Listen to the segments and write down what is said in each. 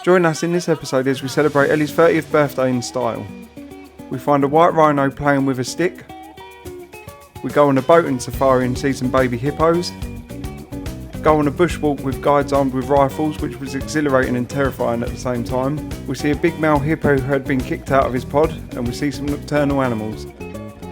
Join us in this episode as we celebrate Ellie's 30th birthday in style. We find a white rhino playing with a stick. We go on a boating safari and see some baby hippos. Go on a bushwalk with guides armed with rifles, which was exhilarating and terrifying at the same time. We see a big male hippo who had been kicked out of his pod, and we see some nocturnal animals.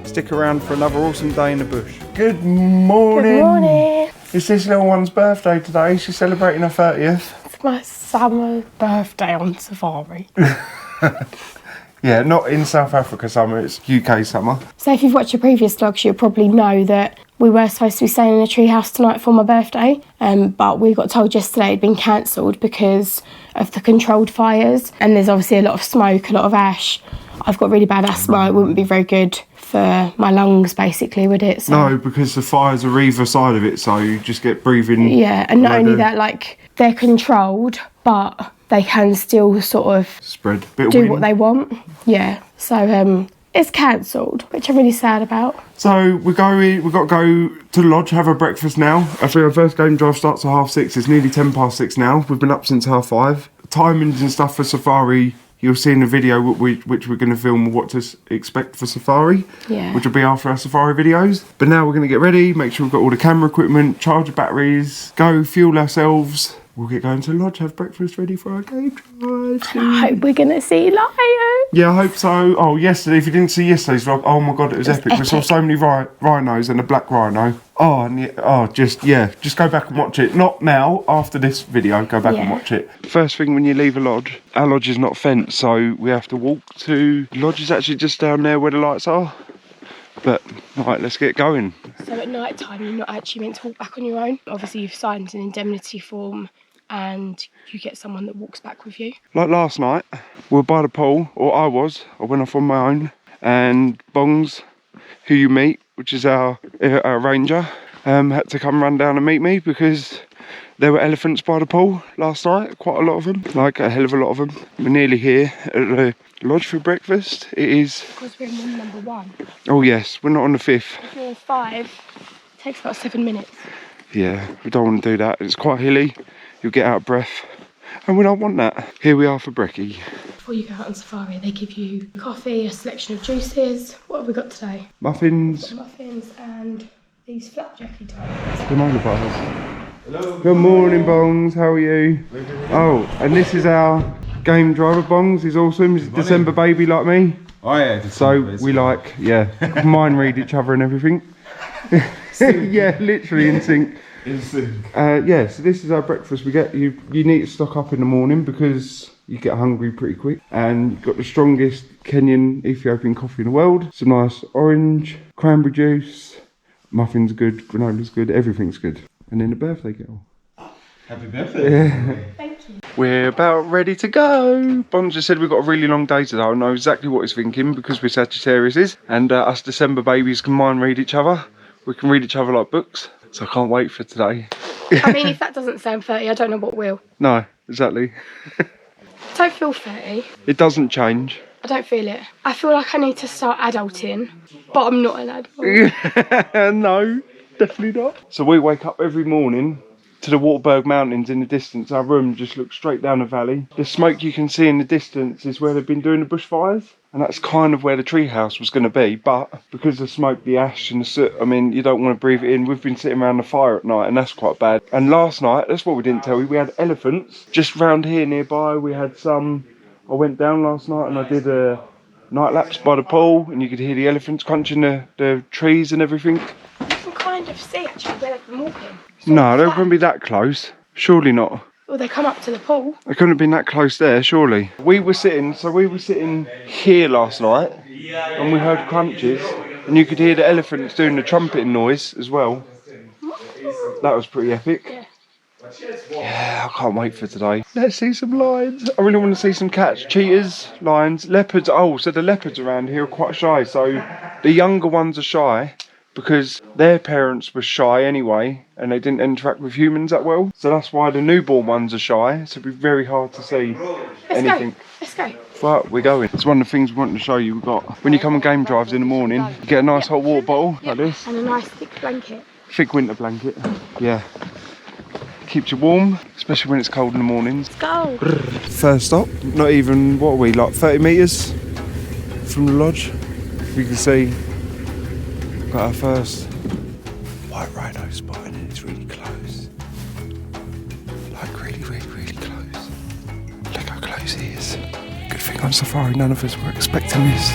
Stick around for another awesome day in the bush. Good morning! Good morning! It's this little one's birthday today. She's celebrating her 30th. It's my summer birthday on safari. Yeah, not in South Africa summer, it's UK summer. So if you've watched your previous vlogs, you'll probably know that we were supposed to be staying in a treehouse tonight for my birthday, but we got told yesterday it'd been cancelled because of the controlled fires, and there's obviously a lot of smoke, a lot of ash. I've got really bad asthma. It wouldn't be very good for my lungs, basically, would it? So, no, because the fires are either side of it, so you just get breathing. Yeah, and not only that, like, they're controlled, but they can still sort of spread, do what they want. Yeah, so it's cancelled, which I'm really sad about. So we've got to go to the lodge, have our breakfast now. I think our first game drive starts at 6:30. It's nearly 6:10 now. We've been up since 5:30. Timings and stuff for safari, you'll see in the video which we're going to film what to expect for safari, which will be after our safari videos. But now we're going to get ready, make sure we've got all the camera equipment, charge the batteries, go fuel ourselves. We'll get going to the lodge, have breakfast ready for our game drive. I hope we're going to see lions. Yeah, I hope so. Oh, yesterday, if you didn't see yesterday's vlog, oh my God, it was epic. We saw so many rhinos and a black rhino. Oh, and just go back and watch it. Not now, after this video, go back and watch it. First thing when you leave a lodge, our lodge is not fenced, so we have to walk to... The lodge is actually just down there where the lights are. But, right, let's get going. So at night time, you're not actually meant to walk back on your own. Obviously, you've signed an indemnity form and you get someone that walks back with you. Like last night, we were by the pool, or I went off on my own, and Bongs, who you meet, which is our ranger, had to come run down and meet me because there were elephants by the pool last night, quite a lot of them, like a hell of a lot of them. We're nearly here at the lodge for breakfast. It is... Because we're in room number 1. Oh yes, we're not on the 5th. If you're in 5, it takes about 7 minutes. Yeah, we don't want to do that. It's quite hilly. You'll get out of breath, and we don't want that. Here we are for brekkie. Before you go out on safari, they give you coffee, a selection of juices. What have we got today? Muffins. Muffins and these flapjacky types. Granola bars. Hello. Good morning, Bongs. How are you? Oh, and this is our game driver, Bongs. He's awesome. He's a December baby like me. Oh yeah. So we like, mind read each other and everything. Yeah, literally in sync. So this is our breakfast. We get you need to stock up in the morning because you get hungry pretty quick, and you've got the strongest Kenyan Ethiopian coffee in the world. Some nice orange, cranberry juice, muffins good, granola's good, everything's good. And then the birthday girl. Happy birthday. Yeah. Thank you. We're about ready to go. Bond just said we've got a really long day today. I know exactly what he's thinking because we're Sagittariuses, and us December babies can mind read each other. We can read each other like books. So I can't wait for today. I mean, if that doesn't sound 30, I don't know what will. No, exactly. I don't feel 30. It doesn't change. I don't feel it. I feel like I need to start adulting, but I'm not an adult. No, definitely not. So we wake up every morning to the Waterberg Mountains in the distance. Our room just looks straight down the valley. The smoke you can see in the distance is where they've been doing the bushfires. And that's kind of where the treehouse was going to be, but because of the smoke, the ash and the soot, I mean, you don't want to breathe it in. We've been sitting around the fire at night, and that's quite bad. And last night, that's what we didn't tell you, we had elephants just round here nearby. We had some, I went down last night and I did a night lapse by the pool, and you could hear the elephants crunching the trees and everything. You can kind of see actually where they've been walking. No, they wouldn't be that close. Surely not. Well, they come up to the pool. They couldn't have been that close there, surely. We were sitting here last night, and we heard crunches, and you could hear the elephants doing the trumpeting noise as well. That was pretty epic. Yeah, I can't wait for today. Let's see some lions. I really want to see some cats, cheetahs, lions, leopards. Oh, so the leopards around here are quite shy. So the younger ones are shy because their parents were shy anyway, and they didn't interact with humans that well. So that's why the newborn ones are shy. So it'll be very hard to see anything. Let's go. But we're going. It's one of the things we wanted to show you. We've got, when you come on game drives in the morning, you get a nice hot water bottle like this. And a nice thick blanket. Thick winter blanket. Yeah. keeps you warm, especially when it's cold in the mornings. Go. First stop, not even, what are we, like 30 metres from the lodge. We can see, got our first white rhino spot, and it's really close. Like really, really, really close. Look how close he is. Good thing on safari, none of us were expecting this.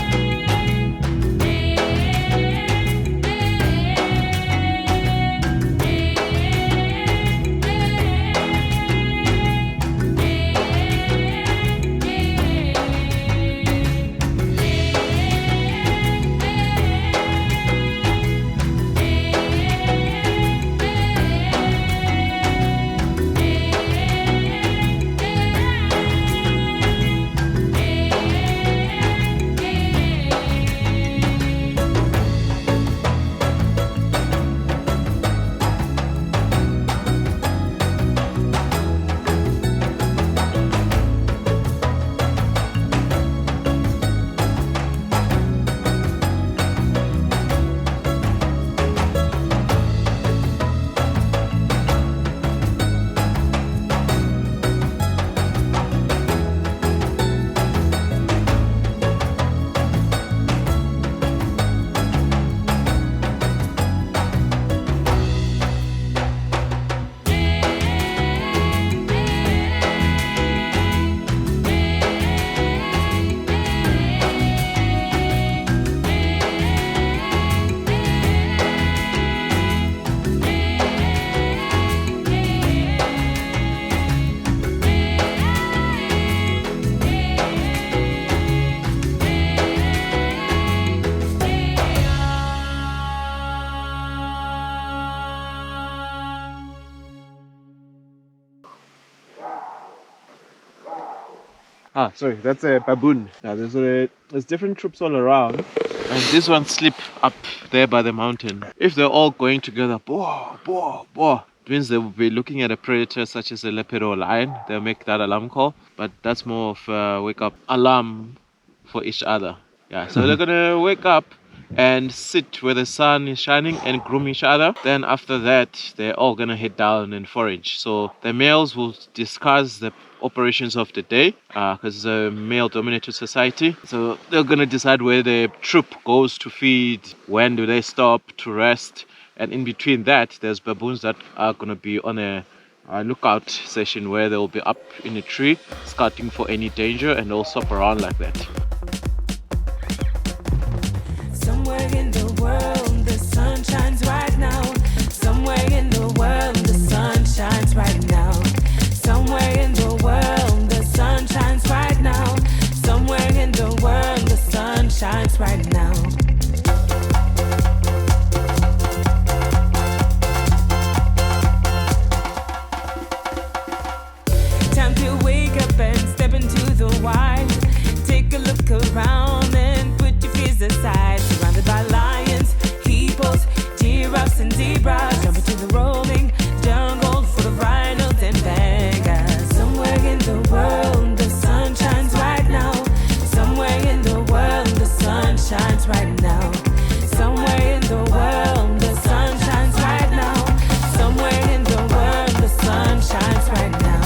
Ah, sorry, that's a baboon. Now there's different troops all around, and this one sleep up there by the mountain. If they're all going together, boah, boah, boah, it means they will be looking at a predator such as a leopard or lion. They'll make that alarm call, but that's more of a wake up alarm for each other. Yeah, so they're gonna wake up and sit where the sun is shining and groom each other. Then after that, they're all gonna head down and forage. So the males will discuss the operations of the day because it's a male-dominated society. So they're gonna decide where the troop goes to feed, when do they stop to rest, and in between that, there's baboons that are gonna be on a lookout session where they'll be up in a tree scouting for any danger, and they'll stop around like that. Somewhere in the world, the sun shines right now. Somewhere in the world, the sun shines right now. Somewhere in the world, the sun shines right now. Somewhere in the world, the sun shines right now. Time to wake up and step into the wild. Take a look around and put your fears aside. Surrounded by lions, hippos, giraffes and zebras. Jump into the rolling jungle full of rhinos and pangas. Somewhere in the world, the sun shines right now. Somewhere in the world, the sun shines right now. Somewhere in the world, the sun shines right now. Somewhere in the world, the sun shines right now.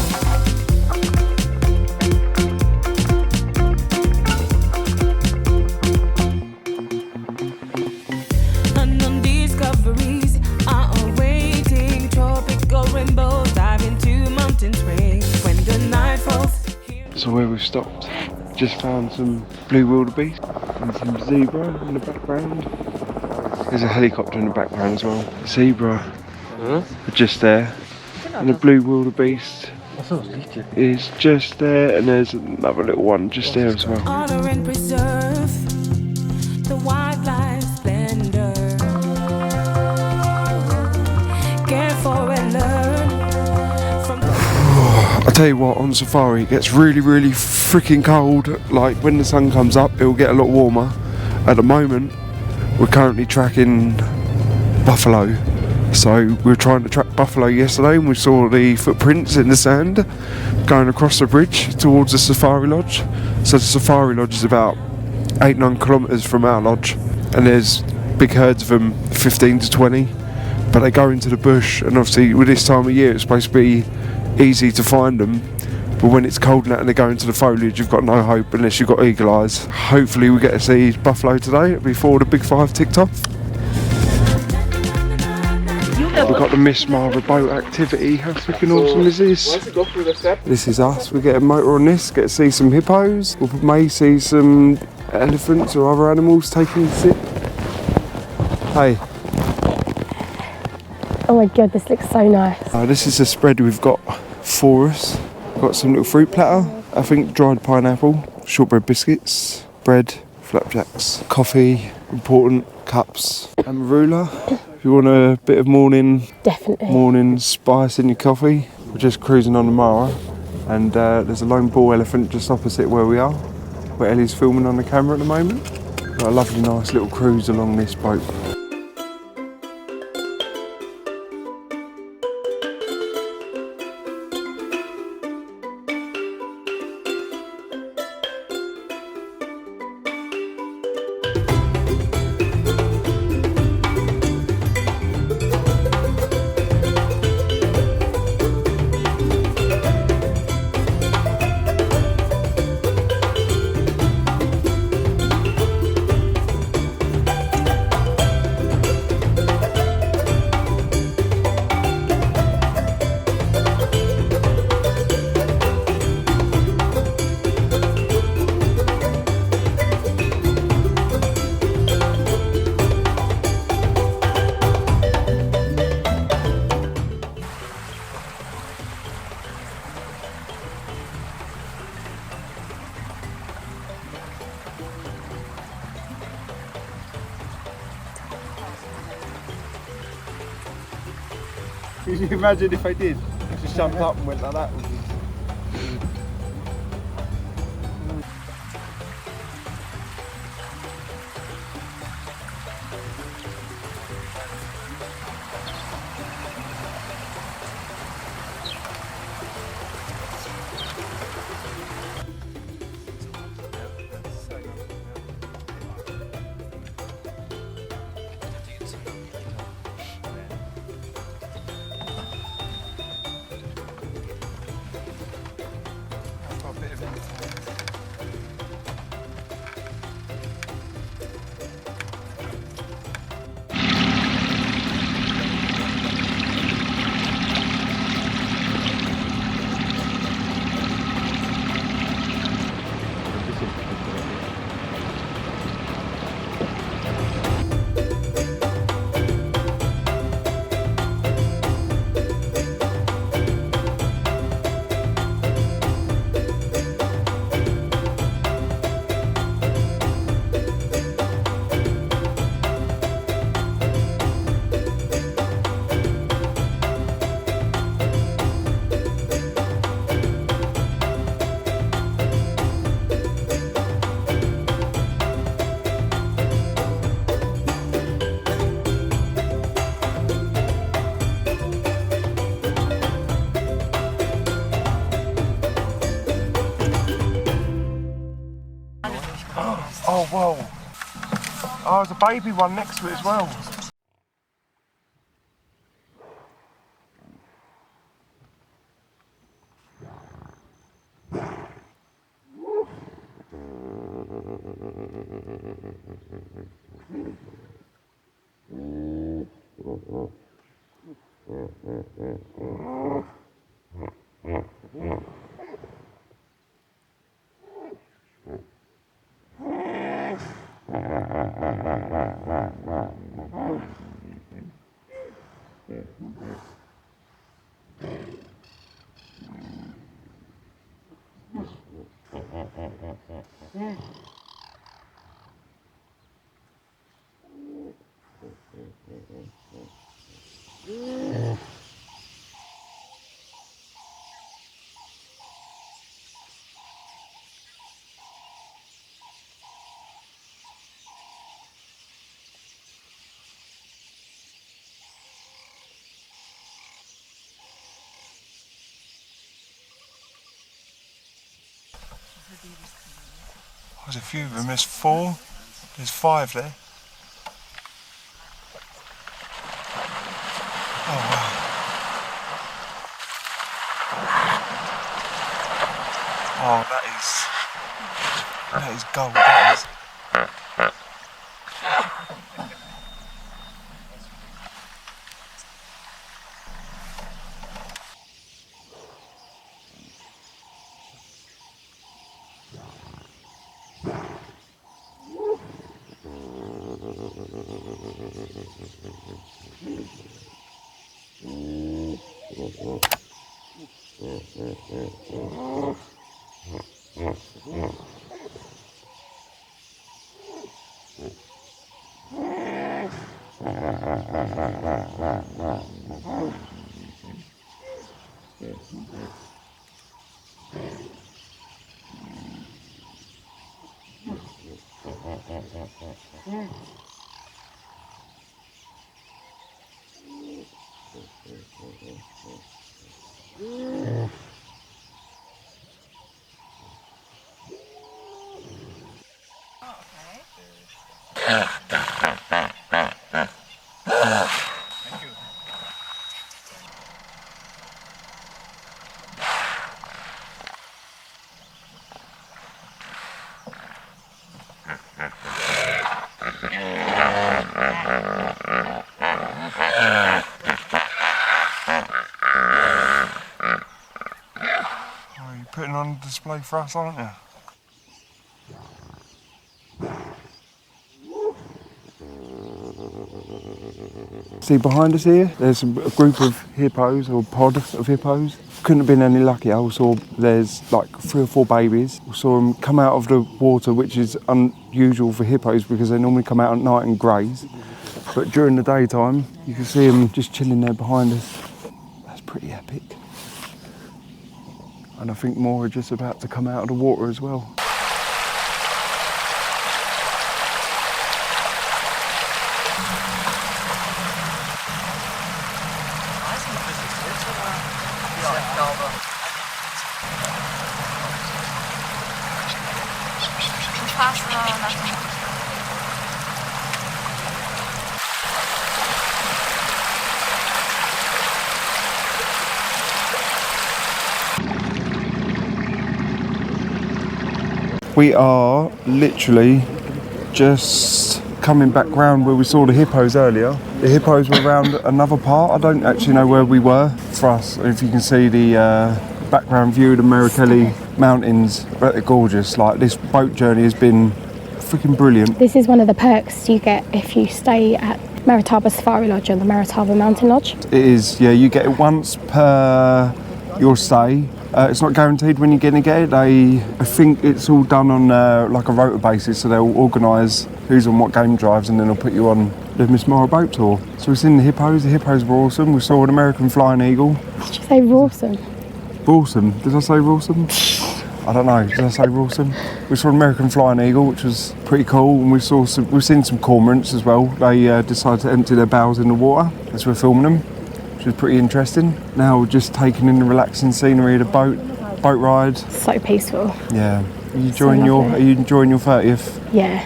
Unknown discoveries are awaiting. Tropical rainbows dive into mountain springs. When the night falls, So where we've stopped, just found some blue wildebeest and some zebra in the background. There's a helicopter in the background as well. Zebra are just there, and the blue wildebeest is just there, and there's another little one just there as well. honor and preserve the wildlife splendor. Care for and learn from I tell you what, on safari it gets really, really freaking cold. Like when the sun comes up, it will get a lot warmer. At the moment, we're currently tracking buffalo. So we were trying to track buffalo yesterday, and we saw the footprints in the sand going across the bridge towards the safari lodge. So the safari lodge is about 8-9 kilometres from our lodge, and there's big herds of them, 15 to 20, but they go into the bush, and obviously with this time of year it's supposed to be easy to find them, but when it's cold and they go into the foliage, you've got no hope unless you've got eagle eyes. Hopefully we get to see buffalo today before the big 5 ticked off. We've got the Miss Mara boat activity. How freaking awesome is this? Once you go through the step, This is us. We get a motor on this, get to see some hippos. We may see some elephants or other animals taking a sip. Hey. Oh my god, this looks so nice. This is the spread we've got for us. We've got some little fruit platter. I think dried pineapple, shortbread biscuits, bread, flapjacks, coffee, important, cups, and marula. If you want a bit of morning spice in your coffee. We're just cruising on the Mara, and there's a lone bull elephant just opposite where we are, where Ellie's filming on the camera at the moment. Got a lovely nice little cruise along this boat. Can you imagine if I did? Just jumped up and went like that. Oh, whoa. Oh, there's a baby one next to it as well. There's a few of them, there's 4, there's 5 there. That is gold, that is. Putting on a display for us, aren't you? See behind us here, there's a group of hippos, or pod of hippos. Couldn't have been any luckier. We saw there's like 3 or 4 babies. We saw them come out of the water, which is unusual for hippos because they normally come out at night and graze. But during the daytime, you can see them just chilling there behind us. That's pretty epic. And I think more are just about to come out of the water as well. We are literally just coming back round where we saw the hippos earlier. The hippos were around another part. I don't actually know where we were. For us, if you can see the background view of the Maritelli Mountains, but they're gorgeous. Like, this boat journey has been freaking brilliant. This is one of the perks you get if you stay at Maritaba Safari Lodge or the Maritaba Mountain Lodge. It is, yeah, you get it once per your stay. It's not guaranteed when you're going to get it. I think it's all done on like a rota basis, so they'll organise who's on what game drives and then they'll put you on the Miss Mara boat tour. So we've seen the hippos were awesome. We saw an American flying eagle. Did you say Rawson? Rawson, did I say Rawson? I don't know, did I say Rawson? We saw an American flying eagle, which was pretty cool, and we've seen some cormorants as well. They decided to empty their barrels in the water as we're filming them, which was pretty interesting. Now we're just taking in the relaxing scenery of the boat ride. So peaceful. Yeah. Are you enjoying your 30th? Yeah.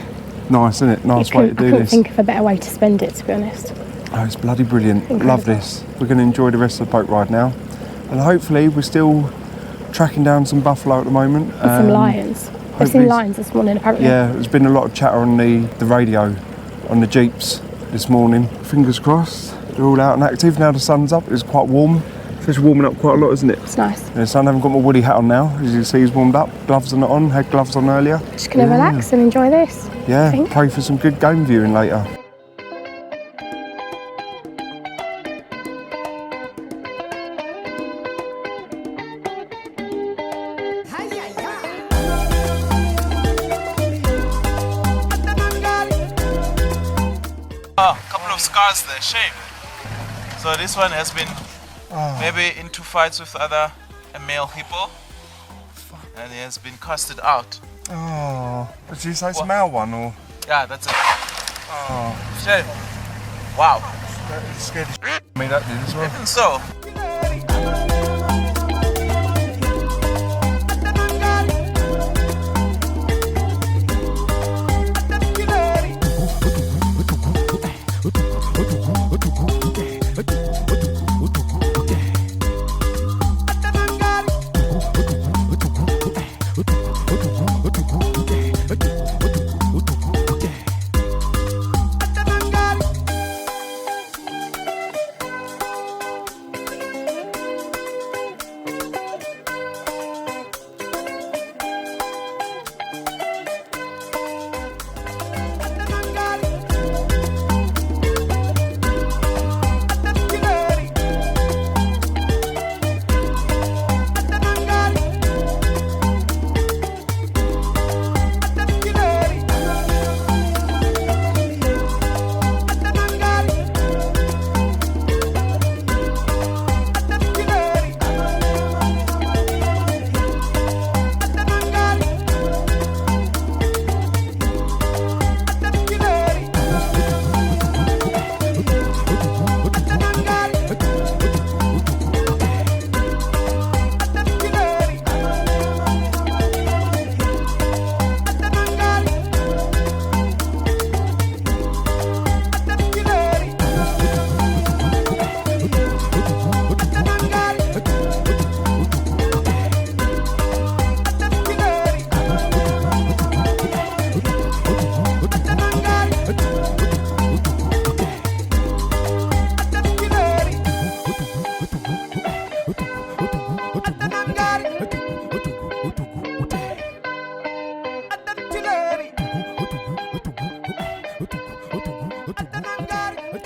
Nice, isn't it? Nice way to do I couldn't this. think of a better way to spend it, to be honest. Oh, it's bloody brilliant. Incredible. Love this. We're going to enjoy the rest of the boat ride now. And hopefully we're still tracking down some buffalo at the moment. And some lions. I've seen lions this morning, apparently. Yeah, there's been a lot of chatter on the radio, on the jeeps this morning. Fingers crossed, they're all out and active. Now the sun's up, it's quite warm. It's warming up quite a lot, isn't it? It's nice. The sun, I haven't got my woolly hat on now. As you can see, he's warmed up. Gloves are not on, had gloves on earlier. Just going to relax and enjoy this. Yeah, pray for some good game viewing later. A couple of scars there, shame. So this one has been maybe into fights with a male hippo, and he has been casted out. Oh, did you say it's a male one or? Yeah, that's it. Oh, Shame. Wow. that scared the shit out of me, that did as well. Even so.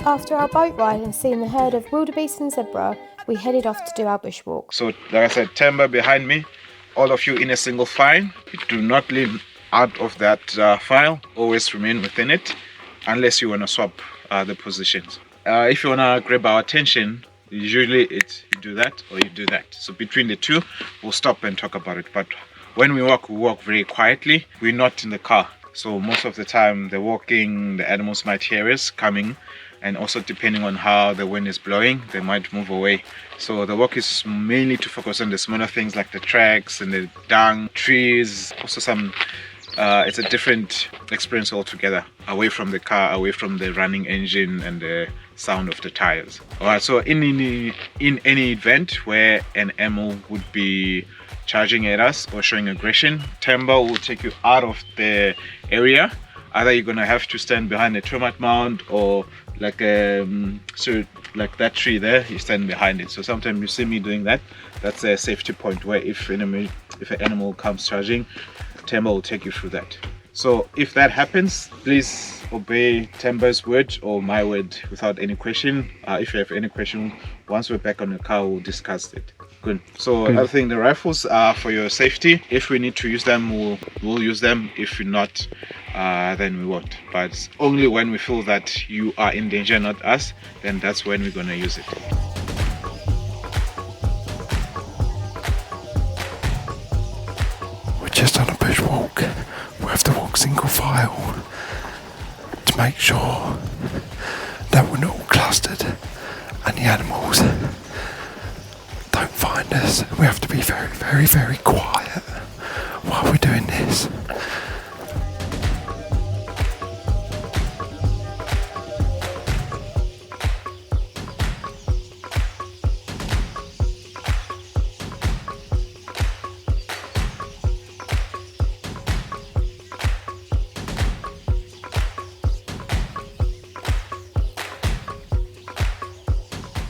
After our boat ride and seeing the herd of wildebeest and zebra, we headed off to do our bushwalk. So, like I said, timber behind me, all of you in a single file. Do not leave out of that file, always remain within it, unless you want to swap the positions. If you want to grab our attention, usually it's you do that or you do that. So between the two, we'll stop and talk about it. But when we walk very quietly. We're not in the car. So most of the time, the walking, the animals might hear us coming. And also depending on how the wind is blowing, they might move away. So the walk is mainly to focus on the smaller things like the tracks and the dung, trees. Also some, it's a different experience altogether. Away from the car, away from the running engine and the sound of the tires. Alright, so in any event where an animal would be charging at us or showing aggression, timber will take you out of the area. Either you're gonna have to stand behind a termite mound or like like that tree there, you stand behind it. So sometimes you see me doing that. That's a safety point where if an animal comes charging, timber will take you through that. So if that happens, please obey Timber's word or my word without any question. If you have any question, once we're back on the car, we'll discuss it. Good. So another thing, the rifles are for your safety. If we need to use them, we'll use them. If not, then we won't. But only when we feel that you are in danger, not us, then that's when we're gonna use it. We're just on a bushwalk. We have to walk single file to make sure that we're not all clustered and the animals don't find us. We have to be very, very, very quiet while we're doing this.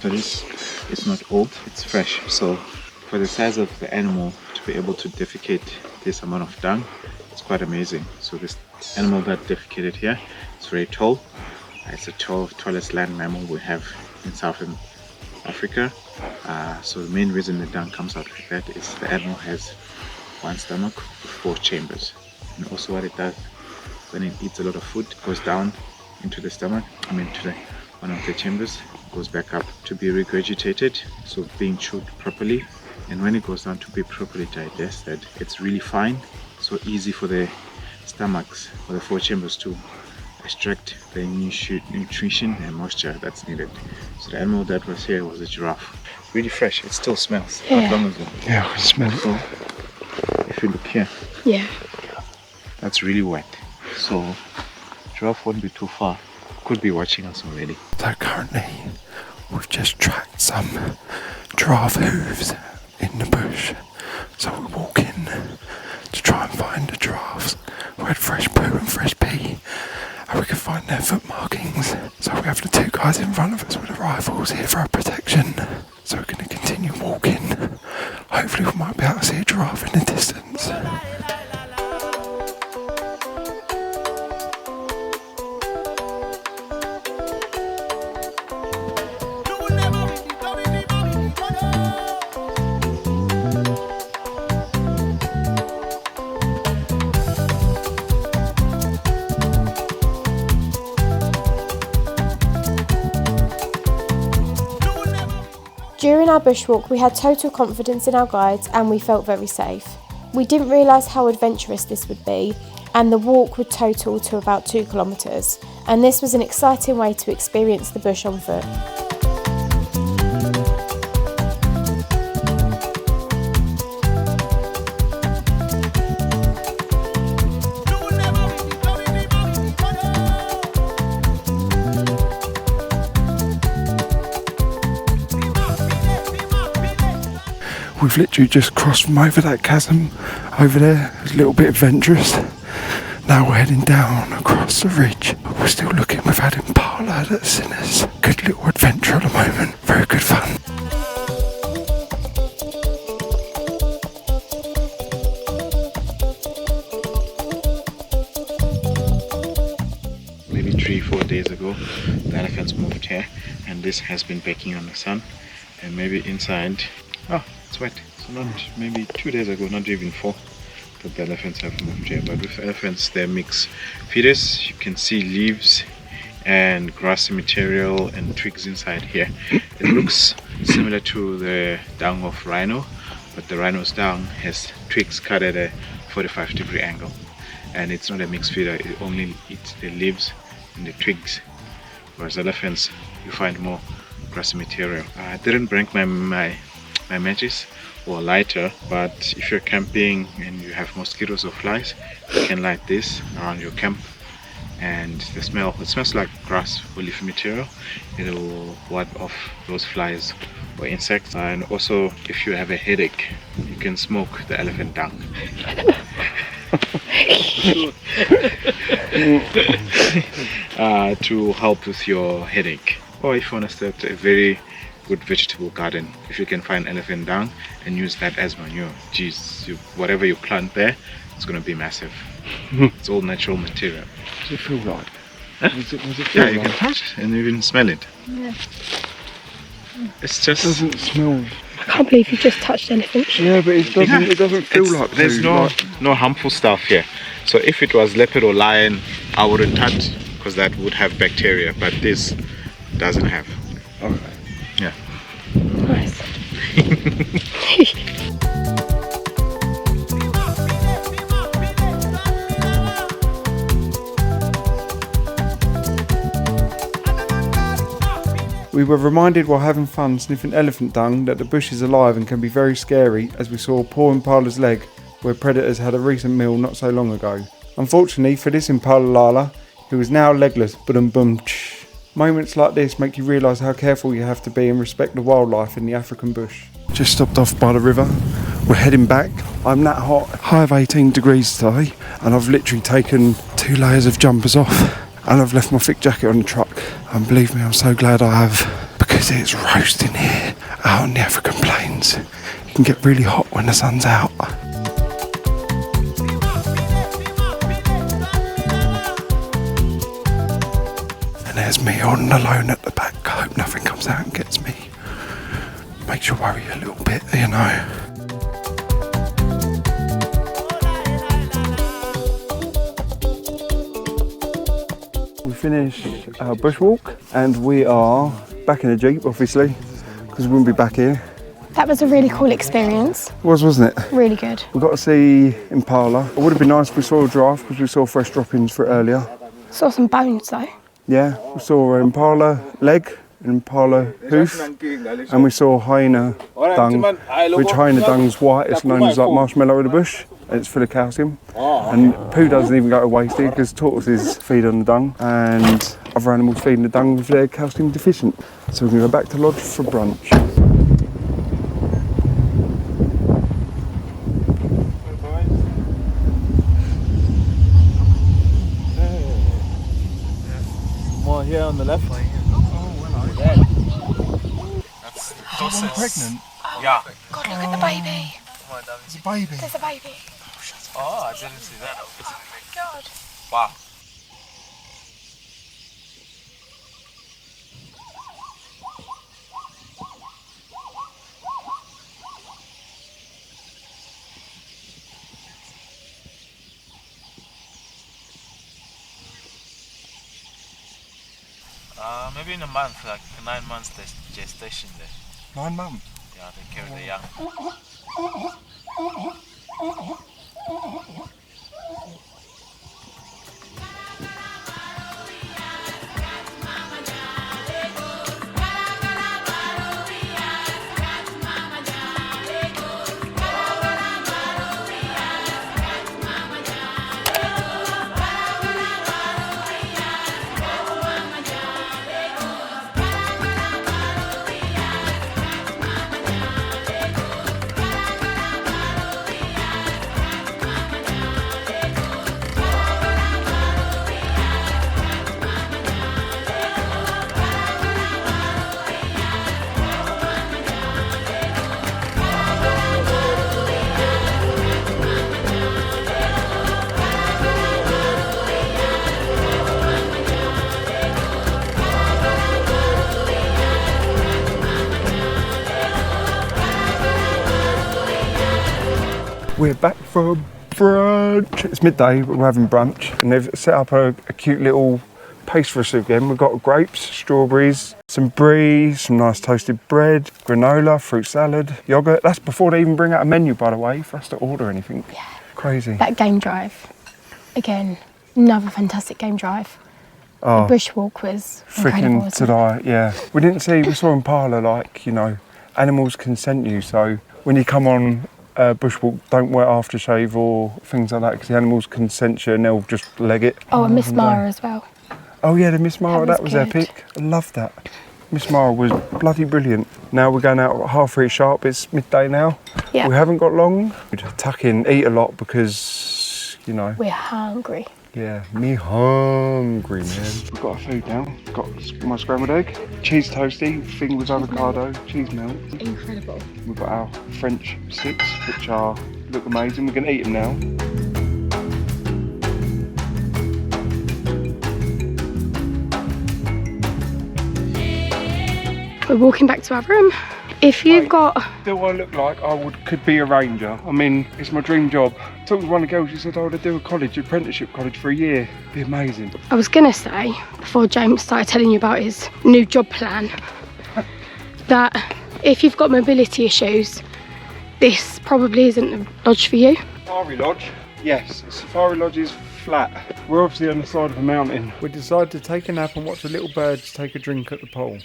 So this is not old, it's fresh. So for the size of the animal to be able to defecate this amount of dung, it's quite amazing. So this animal that defecated here is very tall. It's the tallest land mammal we have in Southern Africa. So the main reason the dung comes out like that is the animal has one stomach with 4 chambers. And also what it does when it eats a lot of food, it goes down into the stomach, to one of the chambers, goes back up to be regurgitated, so being chewed properly. And when it goes down to be properly digested, it's really fine, so easy for the stomachs or the 4 chambers to extract the nutrition and moisture that's needed. So the animal that was here was a giraffe. Really fresh, it still smells. Yeah. Not long ago. Yeah, I can smell it. So if you look here, Yeah. that's really wet. So giraffe won't be too far. Could be watching us already. So currently we've just tracked some giraffe hooves in the bush. So we're walking to try and find the giraffes. We had fresh poo and fresh pee, and we could find their foot markings. So we have the two guys in front of us with the rifles here for our protection. So we're going to continue walking. Hopefully we might be able to see a giraffe in the distance. During our bushwalk, we had total confidence in our guides and we felt very safe. We didn't realise how adventurous this would be, and the walk would total to about 2 kilometres, and this was an exciting way to experience the bush on foot. We've literally just crossed from over that chasm over there. It was a little bit adventurous. Now we're heading down across the ridge. We're still looking. We've had impala that's in us. Good little adventure at the moment. Very good fun. Maybe 3-4 days ago, the elephants moved here, and this has been baking on the sun, and maybe inside. Oh, it's wet. So not maybe 2 days ago, not even 4, that the elephants have moved here. But with elephants, they're mixed feeders. You can see leaves and grassy material and twigs inside here. It looks similar to the dung of rhino, but the rhino's dung has twigs cut at a 45-degree angle, and it's not a mixed feeder. It only eats the leaves and the twigs, whereas elephants, you find more grassy material. I didn't bring my matches or lighter, but if you're camping and you have mosquitoes or flies, you can light this around your camp, and it smells like grass or leafy material. It'll ward off those flies or insects. And also, if you have a headache, you can smoke the elephant dung. To help with your headache. Or if you want to start a very good vegetable garden, if you can find elephant dung and use that as manure, geez, whatever you plant there, it's going to be massive. It's all natural material. What does it feel like? Huh? What does it feel Yeah, you like? can touch it and even smell it. Yeah. It's just It doesn't smell. I can't believe you just touched anything. Yeah, but it doesn't. It doesn't feel like. there's food, no harmful stuff here. So if it was leopard or lion, I wouldn't touch, because that would have bacteria, but this doesn't have. Okay. Yeah. Nice. We were reminded while having fun sniffing elephant dung that the bush is alive and can be very scary, as we saw poor impala's leg where predators had a recent meal not so long ago. Unfortunately for this impala Lala, he was now legless, boom. Moments like this make you realise how careful you have to be and respect the wildlife in the African bush. Just stopped off by the river. We're heading back. I'm that hot, high of 18 degrees today, and I've literally taken 2 layers of jumpers off, and I've left my thick jacket on the truck. And believe me, I'm so glad I have, because it's roasting here out on the African plains. You can get really hot when the sun's out. And there's me on alone at the back. I hope nothing comes out and gets me. Makes you worry a little bit, you know. We finished our bushwalk and we are back in the Jeep, obviously, because we wouldn't be back here. That was a really cool experience. It was, wasn't it? Really good. We got to see impala. It would have been nice if we saw a giraffe, because we saw fresh droppings for it earlier. Saw some bones though. Yeah, we saw an impala leg, an impala hoof, and we saw hyena dung, which hyena dung's white. It's known as like marshmallow in the bush, and it's full of calcium. And poo doesn't even go to waste here, because tortoises feed on the dung, and other animals feed on the dung if they're calcium deficient. So we're going to go back to lodge for brunch. here on the left. That's the Someone pregnant? Yeah. God, look at the baby. It's a baby. There's a baby. Oh, I didn't see that. Oh my God. Wow. Maybe in a month, like 9 months gestation there. 9 months. Yeah, they carry the young. We're back from brunch. It's midday, but we're having brunch, and they've set up a cute little paste for us again. We've got grapes, strawberries, some brie, some nice toasted bread, granola, fruit salad, yogurt. That's before they even bring out a menu, by the way, for us to order anything. Yeah. Crazy. That game drive. Again, another fantastic game drive. Oh, The bushwalk was incredible, freaking wasn't did it? I? Yeah. We saw in Parlour, like, you know, animals consent you, so when you come on bushwalk, don't wear aftershave or things like that, because the animals consent you and they'll just leg it. Oh, and Miss one Mara day. as well. Oh yeah, the Miss Mara, that was good. epic. I loved that. Miss Mara was bloody brilliant. Now we're going out at 3:30 sharp. It's midday now. Yeah. We haven't got long. We'd tuck in, eat a lot because, you know, We're hungry. yeah, me hungry, man. We've got our food now. Got my scrambled egg, cheese toasty, thing with avocado, cheese melt. Incredible. We've got our French sticks, which look amazing. We're gonna eat them now. We're walking back to our room. If you've Mate. got... Do I look like could be a ranger? I mean, it's my dream job. I talked to one of the girls, she said I would do apprenticeship college for a year. It'd be amazing. I was going to say, before James started telling you about his new job plan, that if you've got mobility issues, this probably isn't a lodge for you. Safari Lodge? Yes, Safari Lodge is flat. We're obviously on the side of a mountain. We decided to take a nap and watch the little birds take a drink at the pool.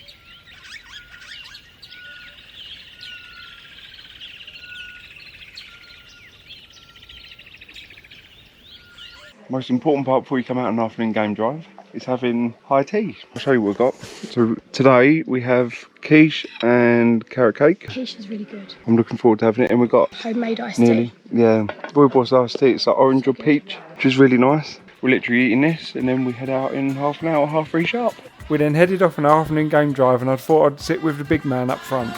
Most important part before you come out on an afternoon game drive is having high tea. I'll show you what we've got. So today we have quiche and carrot cake. Quiche is really good. I'm looking forward to having it, and we've got Homemade iced nearly, tea. yeah, rooibos iced tea. It's like orange or peach, which is really nice. We're literally eating this, and then we head out in half an hour, 3:30 sharp. We then headed off on our afternoon game drive, and I thought I'd sit with the big man up front.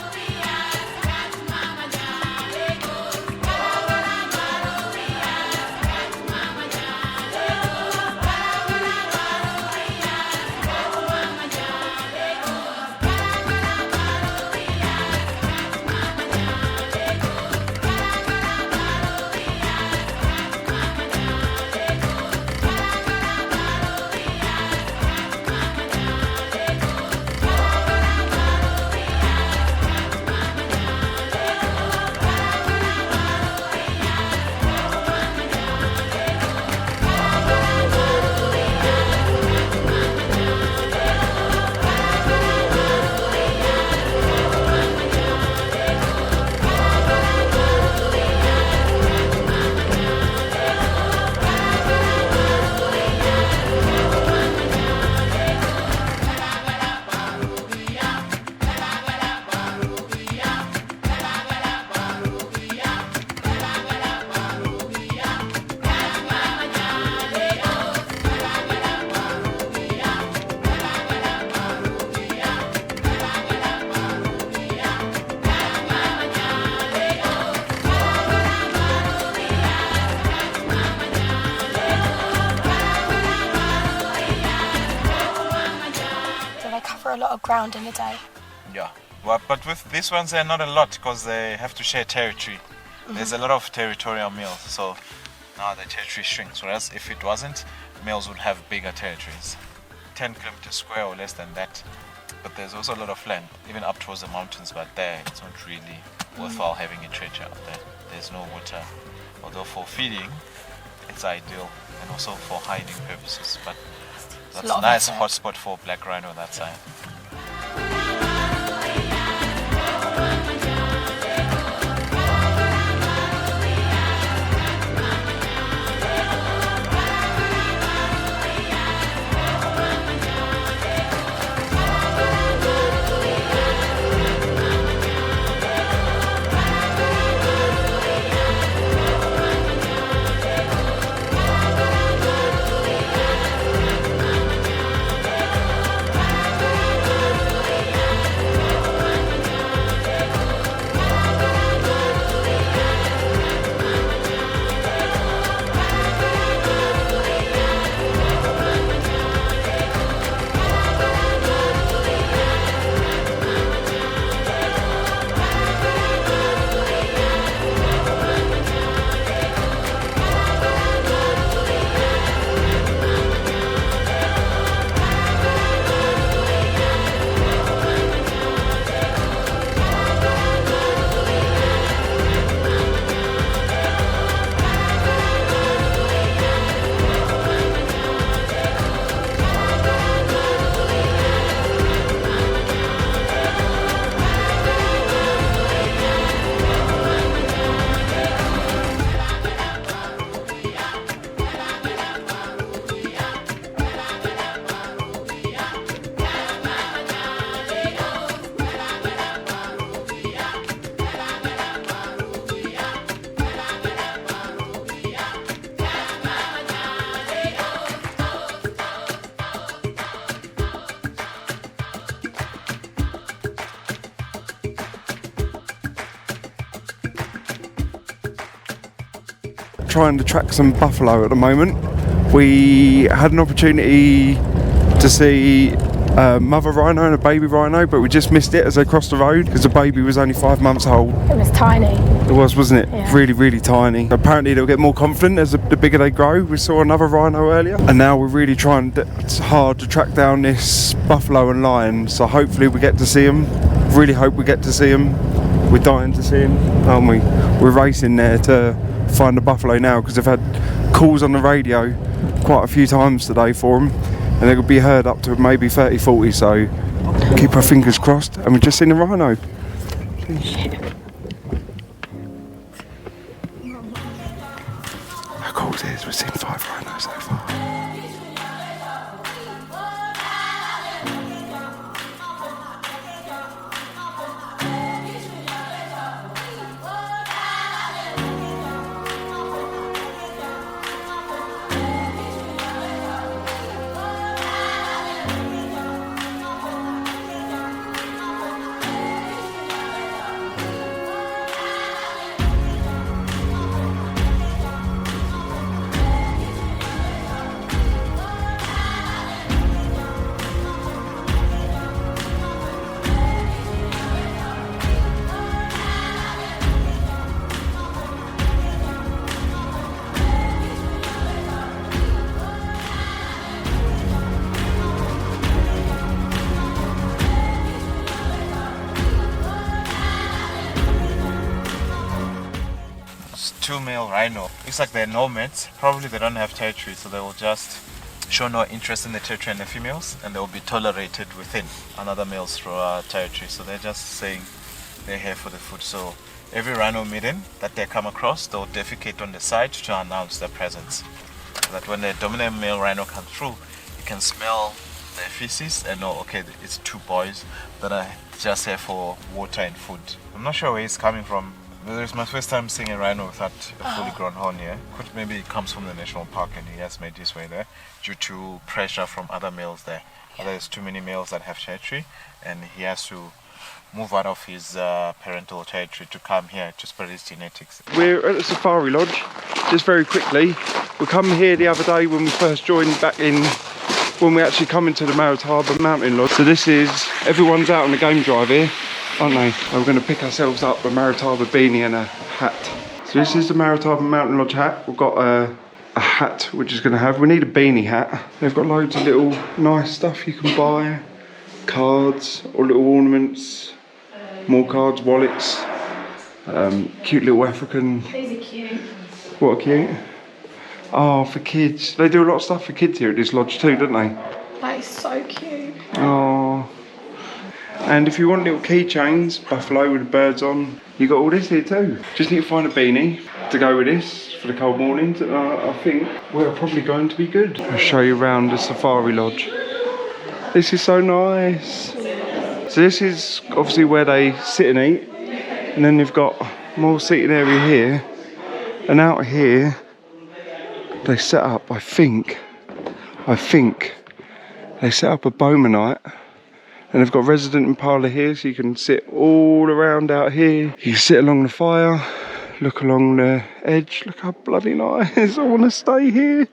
a lot of ground in a day. Yeah, well, but with these ones they're not a lot because they have to share territory. There's a lot of territorial males, so now the territory shrinks, whereas if it wasn't, males would have bigger territories, 10 kilometers square or less than that. But there's also a lot of land, even up towards the mountains, but there it's not really worthwhile having a treasure out there. There's no water, although for feeding it's ideal and also for hiding purposes, but that's a nice hotspot for black rhino that side. Trying to track some buffalo at the moment. We had an opportunity to see a mother rhino and a baby rhino, but we just missed it as they crossed the road because the baby was only 5 months old. It was tiny. It was, wasn't it? Yeah. Really, really tiny. Apparently they'll get more confident as the bigger they grow. We saw another rhino earlier, and now we're really trying it's hard to track down this buffalo and lion, so hopefully we get to see them. Really hope we get to see them. We're dying to see them, aren't we? We're racing there to find the buffalo now because they've had calls on the radio quite a few times today for them, and they could be heard up to maybe 30-40, so keep our fingers crossed. And we've just seen a rhino. How cool is it? We've seen 5 rhinos so far. Two male rhino. Looks like they're nomads. Probably they don't have territory, so they will just show no interest in the territory and the females, and they will be tolerated within another male's territory. So they're just saying they're here for the food. So every rhino maiden that they come across, they'll defecate on the side to announce their presence. So that when the dominant male rhino comes through, you can smell their feces and know, okay, it's 2 boys that are just here for water and food. I'm not sure where he's coming from. It's my first time seeing a rhino without a fully grown horn here. Could maybe it comes from the national park and he has made his way there due to pressure from other males there. There's too many males that have territory, and he has to move out of his parental territory to come here to spread his genetics. We're at the safari lodge, just very quickly. We come here the other day when we first joined back in when we actually come into the Marriott Harbour Mountain Lodge. So this is, everyone's out on the game drive here, aren't they? And we're going to pick ourselves up a Marriott Harbour beanie and a hat. So this is the Marriott Harbour Mountain Lodge hat. We've got a hat we're just going to have. We need a beanie hat. They've got loads of little nice stuff you can buy. Cards or little ornaments. More cards, wallets. Cute little African. These are cute. What are cute? Oh, for kids. They do a lot of stuff for kids here at this lodge too, don't they? That is so cute. Oh. And if you want little keychains, buffalo with the birds on, you got all this here too. Just need to find a beanie to go with this for the cold mornings. I think we're probably going to be good. I'll show you around the safari lodge. This is so nice. So this is obviously where they sit and eat. And then they've got more seating area here. And out here, they set up, I think, they set up a boma night. And they've got resident and parlour here, so you can sit all around out here. You can sit along the fire, look along the edge. Look how bloody nice. I want to stay here.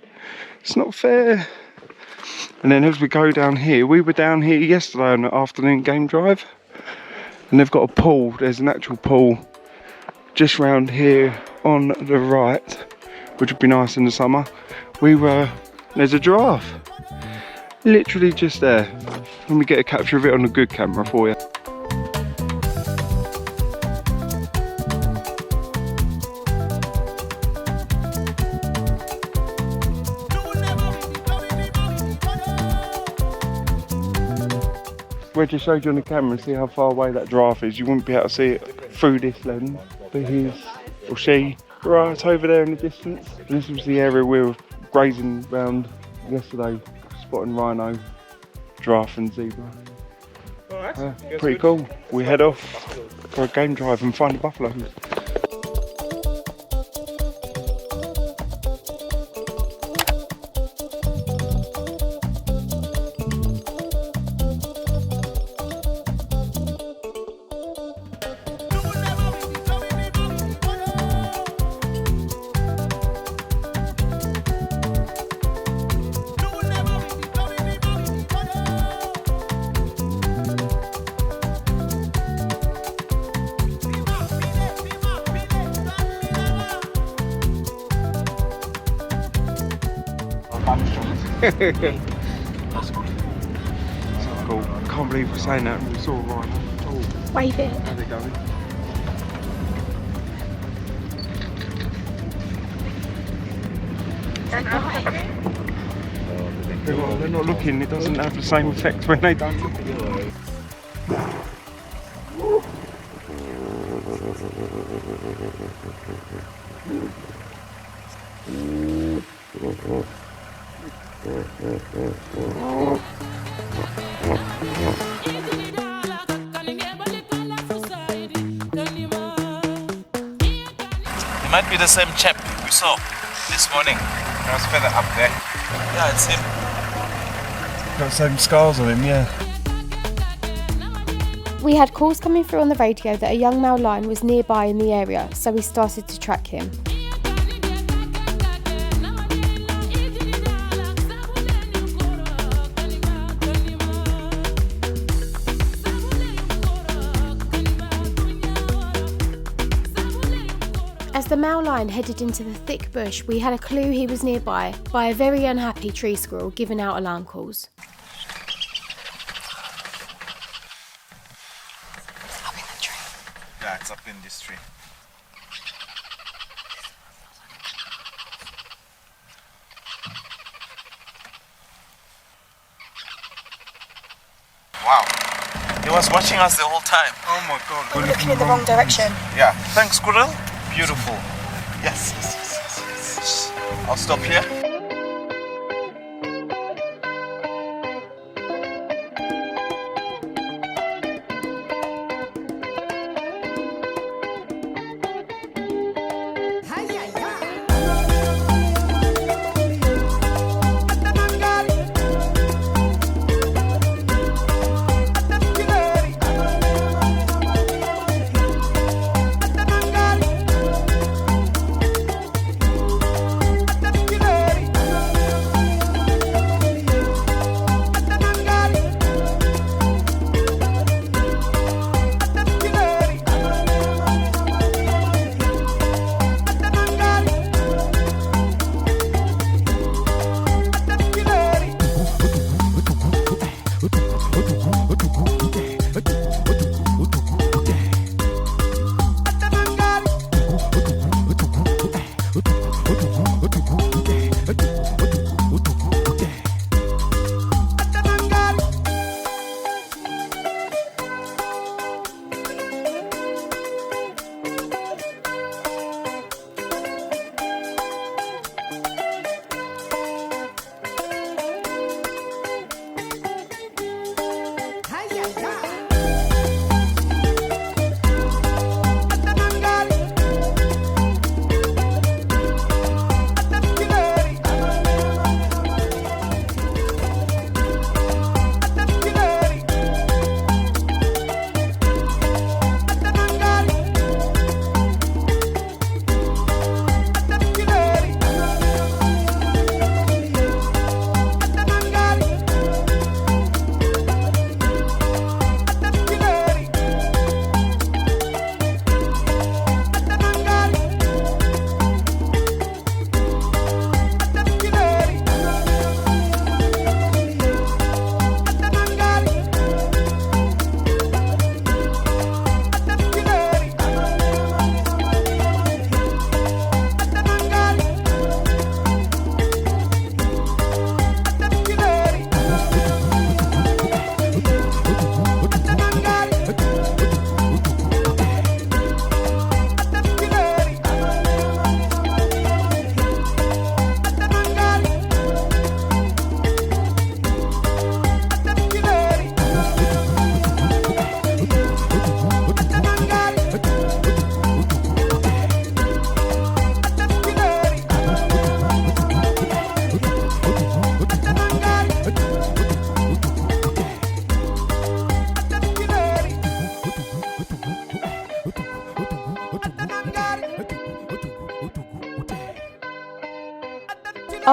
It's not fair. And then as we go down here, we were down here yesterday on the afternoon game drive. And they've got a pool, there's an actual pool just round here on the right, which would be nice in the summer. There's a giraffe. Literally just there. Let me get a capture of it on a good camera for you. Where just showed you on the camera and see how far away that giraffe is. You wouldn't be able to see it through this lens, but he's, or she, right over there in the distance. This was the area we were grazing around yesterday, spotting rhino, giraffe and zebra. Pretty cool. We head off for a game drive and find the buffaloes. That's good. So cool. I can't believe we're saying that. We saw a rhino. Oh, Wave it. there they go. They're not looking. It doesn't have the same effect when they don't look. It might be the same chap we saw this morning. That was further up there. Yeah, it's him. Got the same scars on him, yeah. We had calls coming through on the radio that a young male lion was nearby in the area, so we started to track him. As the male lion headed into the thick bush, we had a clue he was nearby by a very unhappy tree squirrel giving out alarm calls. Up in the tree. Yeah, it's up in this tree. Wow. He was watching us the whole time. Oh my god. We're looking in the wrong direction. Yeah. Thanks, squirrel. Beautiful. Yes. I'll stop here.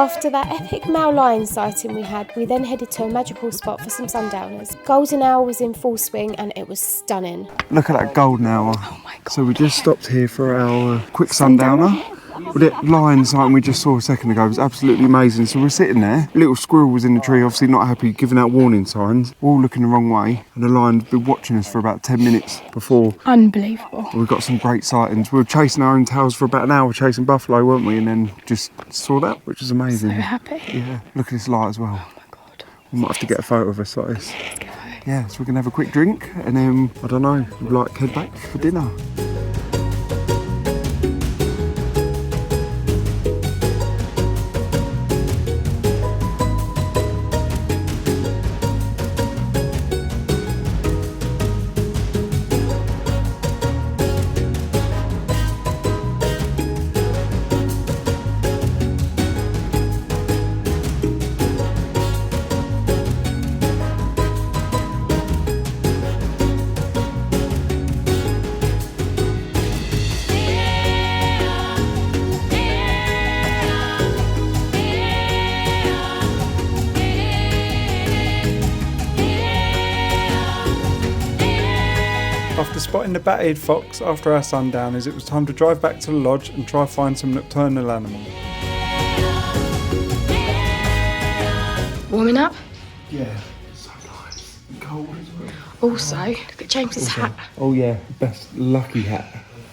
After that epic male lion sighting we had, we then headed to a magical spot for some sundowners. Golden hour was in full swing and it was stunning. Look at that golden hour. Oh my god. So we just stopped here for our quick sundowner. Well, that lion sighting we just saw a second ago was absolutely amazing. So we're sitting there, a little squirrel was in the tree, obviously not happy, giving out warning signs. We're all looking the wrong way, and the lion's been watching us for about 10 minutes before. Unbelievable. We got some great sightings. We were chasing our own tails for about an hour, chasing buffalo, weren't we? And then just saw that, which was amazing. So happy. Yeah, look at this light as well. Oh my god. We might have to get a photo of us like this. Yeah, so we're gonna have a quick drink, and then, I don't know, we'd like head back for dinner. After spotting the bat-eared fox after our sundowners, it was time to drive back to the lodge and try find some nocturnal animals. Warming up? Yeah, so nice and cold as well. Also, look at James's hat. Oh yeah, best lucky hat.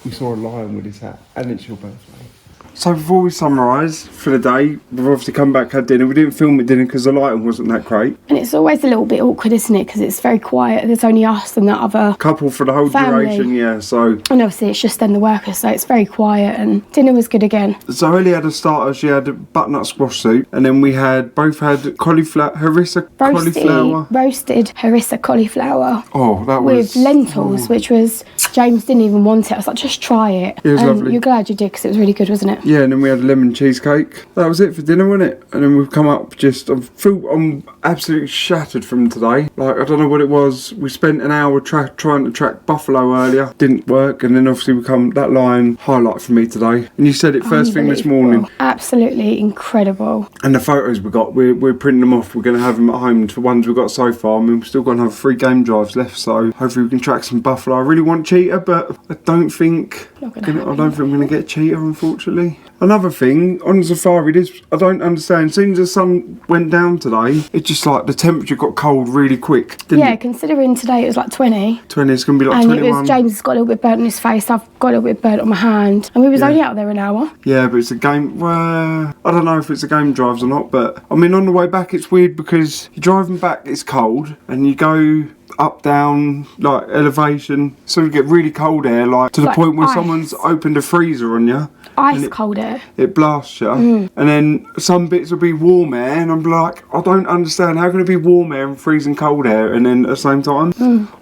We saw a lion with his hat, and it's your birthday. So before we summarise for the day, we've obviously come back, had dinner. We didn't film at dinner because the lighting wasn't that great. And it's always a little bit awkward, isn't it? Because it's very quiet. There's only us and that other Couple for the whole family. duration, yeah, so. And obviously it's just then the workers, so it's very quiet, and dinner was good again. So Ellie had a starter, she had a butternut squash soup, and then we both had cauliflower, harissa cauliflower. Roasted harissa cauliflower. Oh, that was... With lentils, which was, James didn't even want it. I was like, just try it. It was and lovely. You're glad you did, because it was really good, wasn't it? Yeah, and then we had lemon cheesecake. That was it for dinner, wasn't it? And then we've come up I'm absolutely shattered from today. Like, I don't know what it was. We spent an hour trying to track buffalo earlier. Didn't work. And then obviously that lion highlight for me today. And you said it first thing this morning. Absolutely incredible. And the photos we got, we're printing them off. We're going to have them at home for ones we've got so far. I mean, we've still got another 3 game drives left. So hopefully we can track some buffalo. I really want cheetah, but I don't think I'm going to get cheetah, unfortunately. Another thing, on safari, I don't understand. As soon as the sun went down today, it just like the temperature got cold really quick. Didn't it? Considering today it was like 20. 20, it's going to be like and 21. And James has got a little bit burnt on his face, I've got a little bit burnt on my hand. And we was only out there an hour. Yeah, but it's a game, well, I don't know if it's a game drives or not, but I mean, on the way back it's weird because you're driving back, it's cold, and you go up, down, like elevation, so you get really cold air, like to the point where someone's opened a freezer on you. Ice cold air. It blasts you. And then some bits will be warm air, and I'm like, I don't understand, how can it be warm air and freezing cold air, and then at the same time,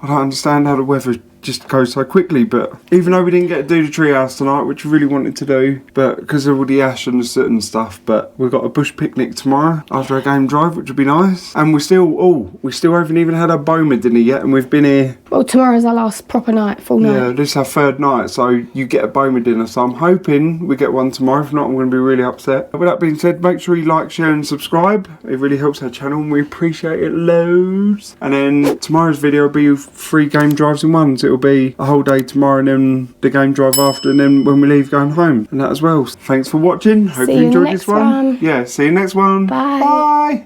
I don't understand how the weather just goes so quickly. But even though we didn't get to do the treehouse tonight, which we really wanted to do, but because of all the ash and the soot and stuff, but we've got a bush picnic tomorrow after a game drive, which would be nice. And we still haven't even had our Boma dinner yet, and we've been here. Well, tomorrow's our last proper night, full night. Yeah, this is our 3rd night, so you get a Boma dinner, so I'm hoping we get one tomorrow. If not, I'm going to be really upset. With that being said, make sure you like, share and subscribe. It really helps our channel and we appreciate it loads. And then tomorrow's video will be 3 game drives in one. So it'll be a whole day tomorrow and then the game drive after, and then when we leave going home, and that as well. Thanks for watching. Hope you enjoyed this one. Yeah, see you next one. Bye. Bye.